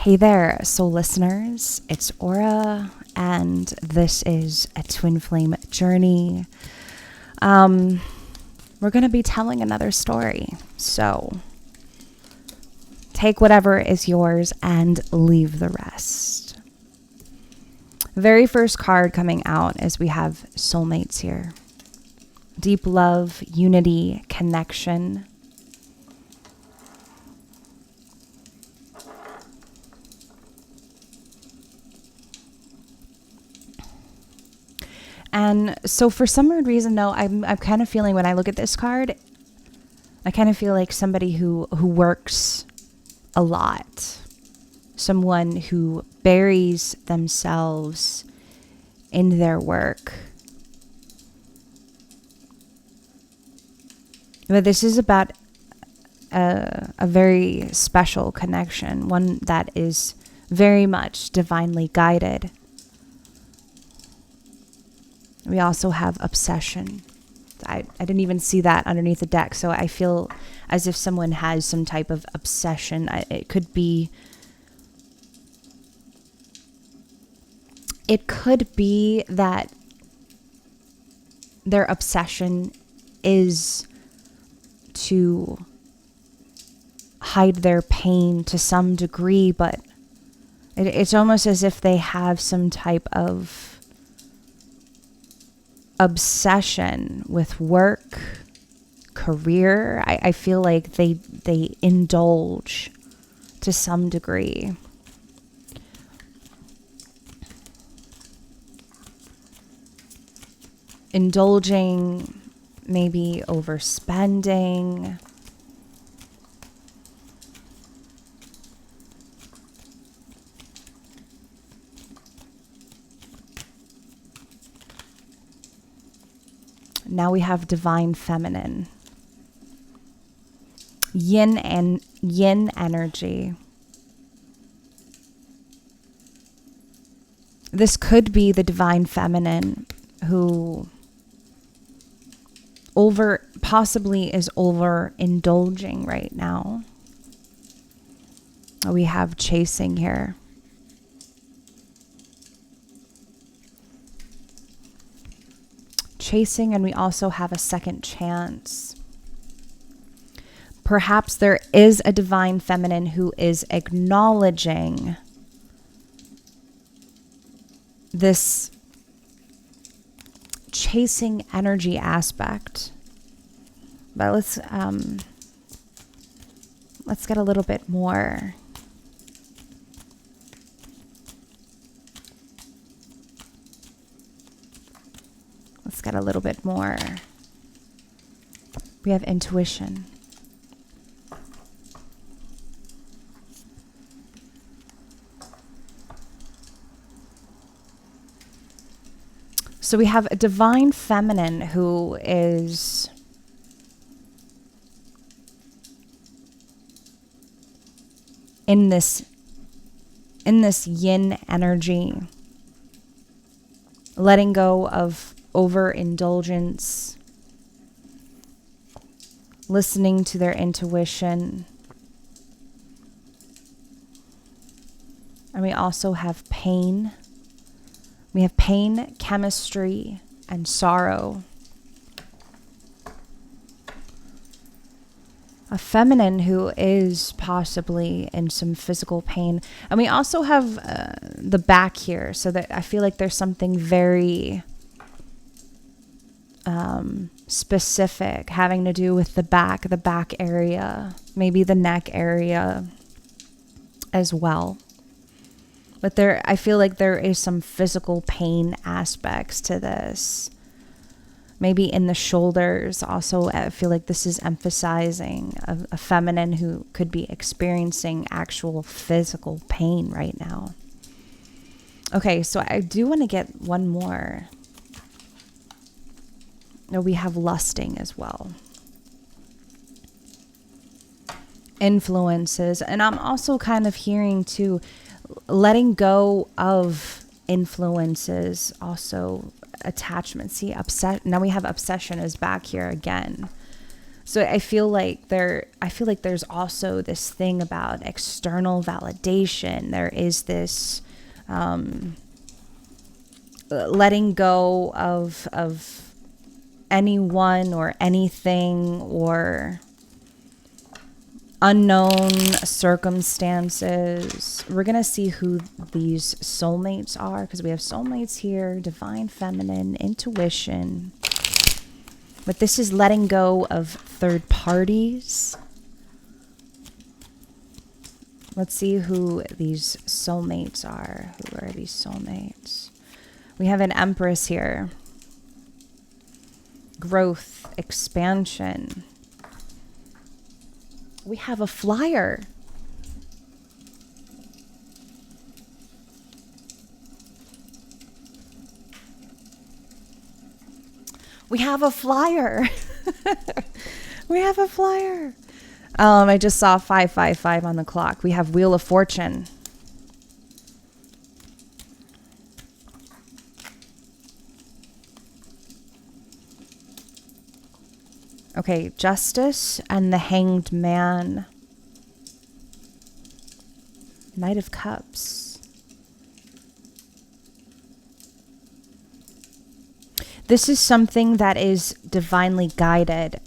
Hey there, soul listeners. It's Aura, and this is a Twin Flame Journey. We're going to be telling another story, so take whatever is yours and leave the rest. Very first card coming out is we have soulmates here. Deep love, unity, connection. And so for some weird reason, though, I'm kind of feeling when I look at this card, I kind of feel like somebody who works a lot. Someone who buries themselves in their work. But this is about a very special connection, one that is very much divinely guided. We also have obsession. I didn't even see that underneath the deck, so I feel as if someone has some type of obsession. It could be that their obsession is to hide their pain to some degree, but it's almost as if they have some type of obsession with work, career. I feel like they indulge to some degree. Indulging, maybe overspending. Now we have divine feminine. Yin and yin energy. This could be the divine feminine who possibly is overindulging right now. We have chasing here. Chasing, and we also have a second chance. Perhaps there is a divine feminine who is acknowledging this chasing energy aspect. But let's get a little bit more. Let's get a little bit more. We have intuition. So we have a divine feminine who is in this yin energy, letting go of overindulgence, listening to their intuition. And we also have pain. We have pain, chemistry, and sorrow. A feminine who is possibly in some physical pain. And we also have the back here, so that I feel like there's something very specific having to do with the back area, maybe the neck area as well. But I feel like there is some physical pain aspects to this. Maybe in the shoulders also. I feel like this is emphasizing a feminine who could be experiencing actual physical pain right now. Okay, so I do want to get one more. No, we have lusting as well. Influences. And I'm also kind of hearing too, letting go of influences, also attachment. See, now we have obsession is back here again. So I feel like there's also this thing about external validation. There is this letting go of anyone or anything or unknown circumstances. We're going to see who these soulmates are, because we have soulmates here, divine feminine, intuition. But this is letting go of third parties. Let's see who these soulmates are. Who are these soulmates? We have an Empress here. Growth, expansion. We have a Flyer. We have a Flyer. We have a Flyer. I just saw 555 on the clock. We have Wheel of Fortune. Okay, Justice and the Hanged Man. Knight of Cups. This is something that is divinely guided.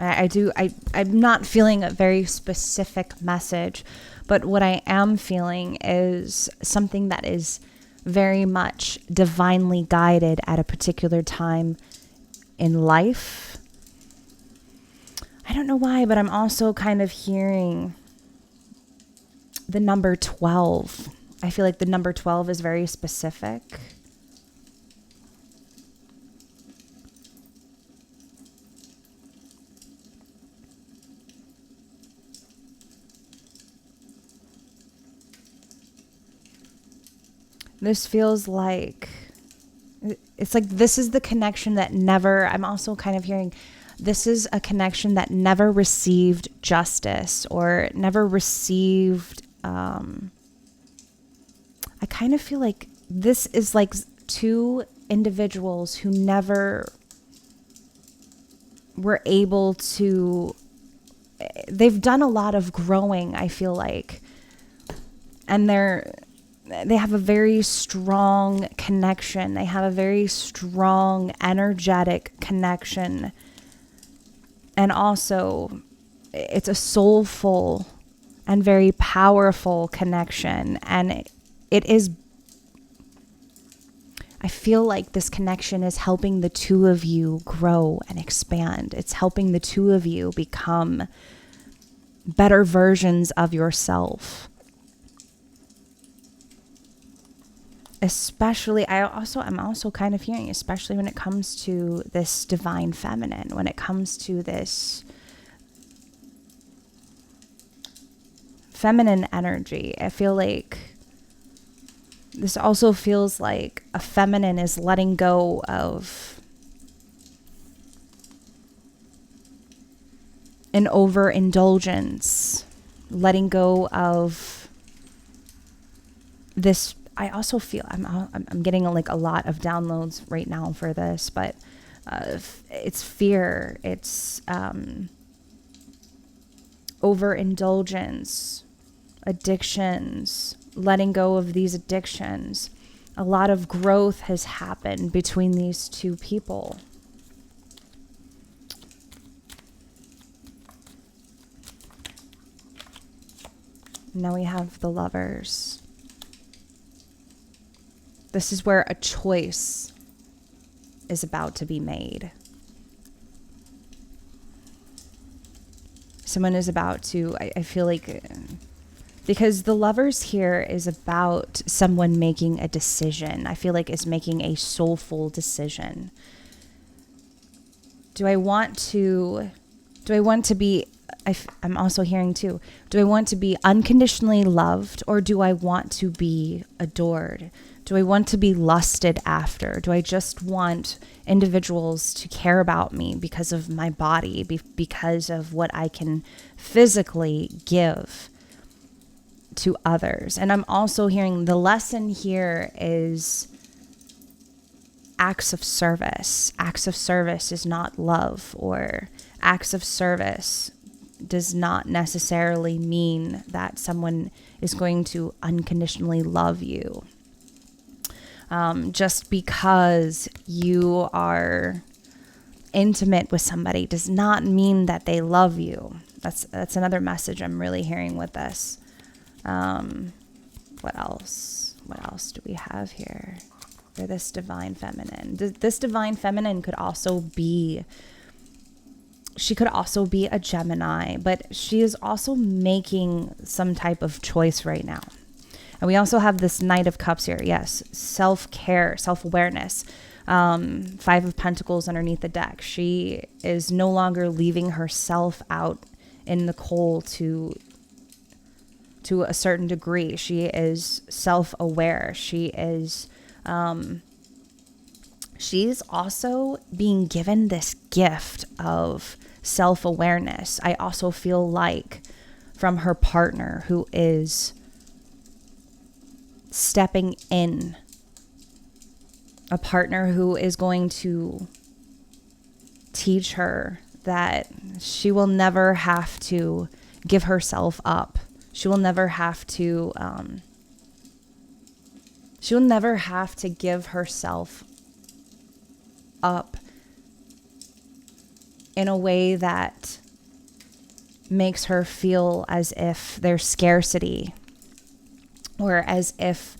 I'm not feeling a very specific message, but what I am feeling is something that is very much divinely guided at a particular time in life. I don't know why, but I'm also kind of hearing the number 12. I feel like the number 12 is very specific. This feels like, it's like this is the connection that never, I'm also kind of hearing, this is a connection that never received justice or never received, I kind of feel like this is like two individuals who never were able to, they've done a lot of growing, I feel like, and they have a very strong connection. They have a very strong energetic connection. And also, it's a soulful and very powerful connection. And it is, I feel like this connection is helping the two of you grow and expand. It's helping the two of you become better versions of yourself. Especially, I'm also kind of hearing, especially when it comes to this divine feminine, when it comes to this feminine energy, I feel like this also feels like a feminine is letting go of an overindulgence, letting go of this. I also feel I'm getting like a lot of downloads right now for this, but it's fear, it's overindulgence, addictions, letting go of these addictions. A lot of growth has happened between these two people. Now we have the Lovers. This is where a choice is about to be made. Someone is about to, I feel like, because the Lovers here is about someone making a decision. I feel like it's making a soulful decision. Do I want to be, I'm also hearing too, do I want to be unconditionally loved, or do I want to be adored? Do I want to be lusted after? Do I just want individuals to care about me because of my body, because of what I can physically give to others? And I'm also hearing the lesson here is acts of service. Acts of service is not love, or acts of service does not necessarily mean that someone is going to unconditionally love you. Just because you are intimate with somebody does not mean that they love you. That's another message I'm really hearing with this. What else? What else do we have here? For this divine feminine. This divine feminine could also be, she could also be a Gemini, but she is also making some type of choice right now. And we also have this Knight of Cups here. Yes, self-care, self-awareness. 5 of Pentacles underneath the deck. She is no longer leaving herself out in the cold to a certain degree. She is self-aware. She's also being given this gift of self-awareness. I also feel like from her partner, who is stepping in, a partner who is going to teach her that she will never have to give herself up. She will never have to give herself up in a way that makes her feel as if there's scarcity, or as if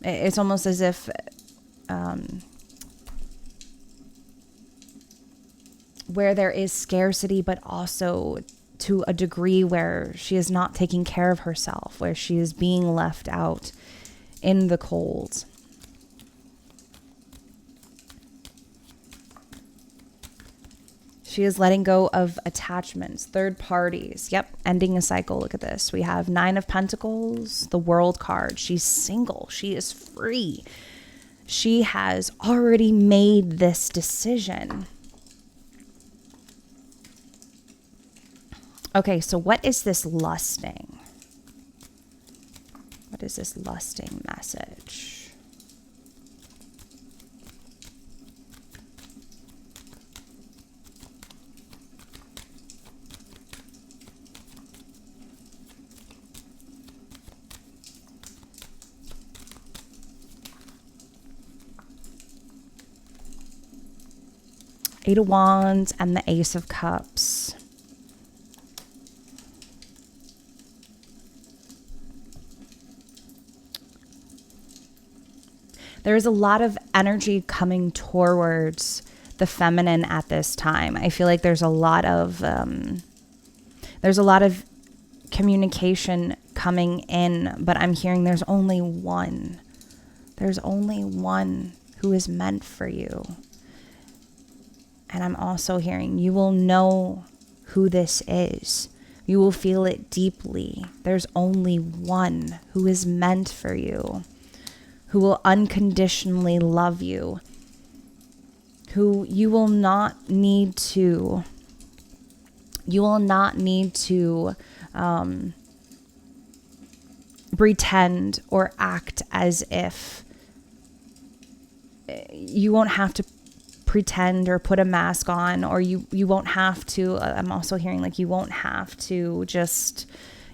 it's almost as if where there is scarcity, but also to a degree where she is not taking care of herself, where she is being left out in the cold. She is letting go of attachments, third parties. Yep, ending a cycle. Look at this. We have 9 of Pentacles, the World card. She's single. She is free. She has already made this decision. Okay, so what is this lusting? What is this lusting message? Eight of Wands and the Ace of Cups. There is a lot of energy coming towards the feminine at this time. I feel like there's a lot of communication coming in, but I'm hearing there's only one. There's only one who is meant for you. And I'm also hearing you will know who this is. You will feel it deeply. There's only one who is meant for you, who will unconditionally love you, who you will not need to pretend or act as if. You won't have to pretend or put a mask on, or you won't have to, I'm also hearing like you won't have to just,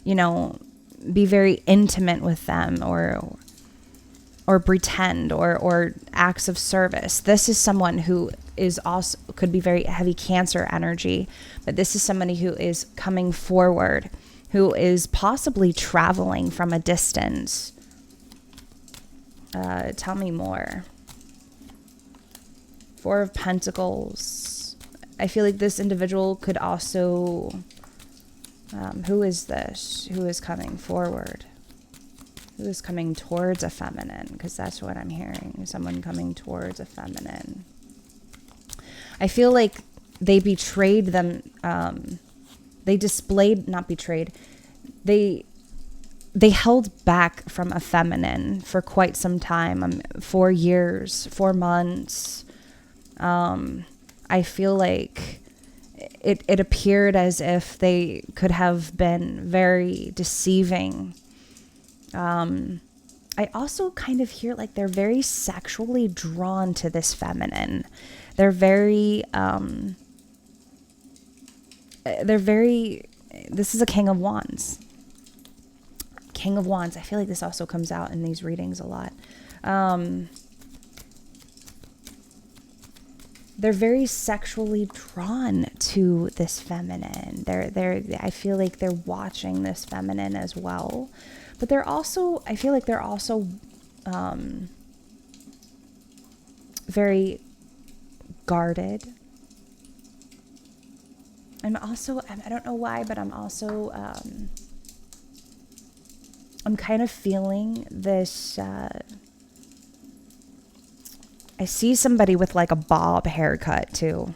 be very intimate with them or pretend or acts of service. This is someone who is also could be very heavy Cancer energy, but this is somebody who is coming forward, who is possibly traveling from a distance. Tell me more. 4 of Pentacles. I feel like this individual could also, who is this? Who is coming forward? Who is coming towards a feminine? Because that's what I'm hearing. Someone coming towards a feminine. I feel like they betrayed them. They displayed, not betrayed. They held back from a feminine for quite some time. 4 years, 4 months. I feel like it appeared as if they could have been very deceiving. I also kind of hear like they're very sexually drawn to this feminine. They're very, they're very, this is a King of Wands. King of Wands. I feel like this also comes out in these readings a lot. They're very sexually drawn to this feminine. I feel like they're watching this feminine as well. But they're also, I feel like they're also very guarded. I'm also, I don't know why, but I'm also, I'm kind of feeling this, I see somebody with like a bob haircut too.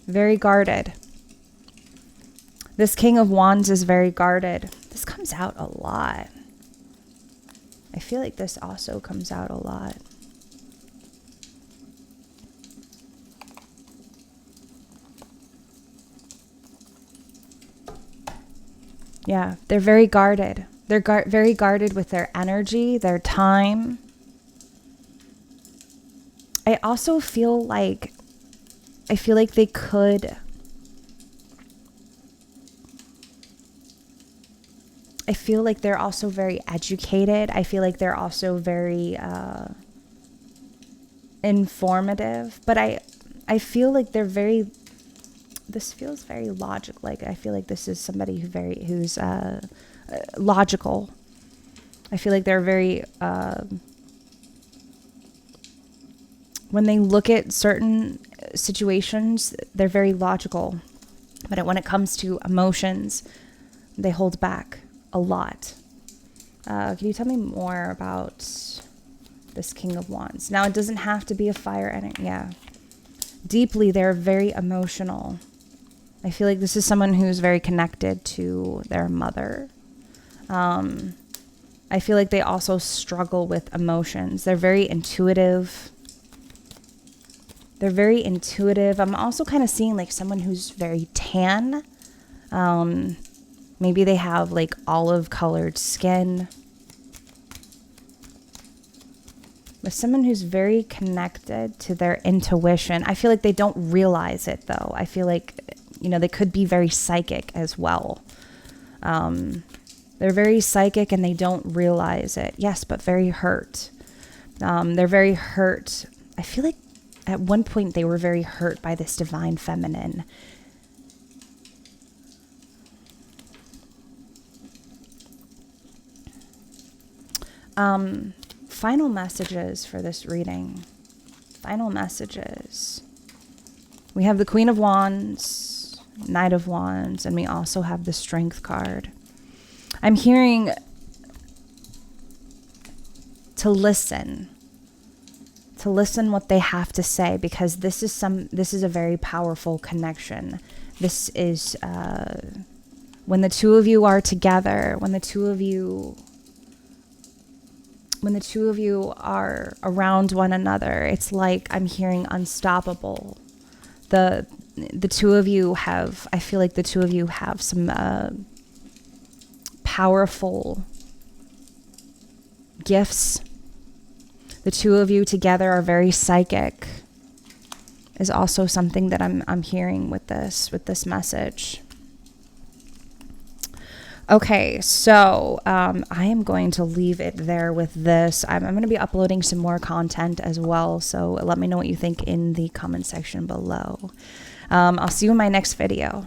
Very guarded. This King of Wands is very guarded. This comes out a lot. I feel like this also comes out a lot. Yeah, they're very guarded. They're very guarded with their energy, their time. I also feel like, they could, I feel like they're also very educated. I feel like they're also very informative. But I feel like they're very, this feels very logical. Like I feel like this is somebody who's logical. I feel like they're very when they look at certain situations, they're very logical. But when it comes to emotions, they hold back a lot. Can you tell me more about this King of Wands? Now, it doesn't have to be a fire energy. Yeah. Deeply, they're very emotional. I feel like this is someone who's very connected to their mother. I feel like they also struggle with emotions. They're very intuitive. They're very intuitive. I'm also kind of seeing like someone who's very tan. Maybe they have like olive colored skin. But someone who's very connected to their intuition. I feel like they don't realize it though. I feel like, they could be very psychic as well. They're very psychic and they don't realize it. Yes, but very hurt. They're very hurt. I feel like at one point they were very hurt by this divine feminine. Final messages for this reading. Final messages. We have the Queen of Wands, Knight of Wands, and we also have the Strength card. I'm hearing to listen what they have to say, because this is a very powerful connection. This is when the two of you are together, when the two of you are around one another, it's like I'm hearing unstoppable. The two of you have, I feel like the two of you have some powerful gifts. The two of you together are very psychic, is also something that I'm hearing with this message. Okay, so I am going to leave it there with this. I'm going to be uploading some more content as well, so let me know what you think in the comment section below. I'll see you in my next video.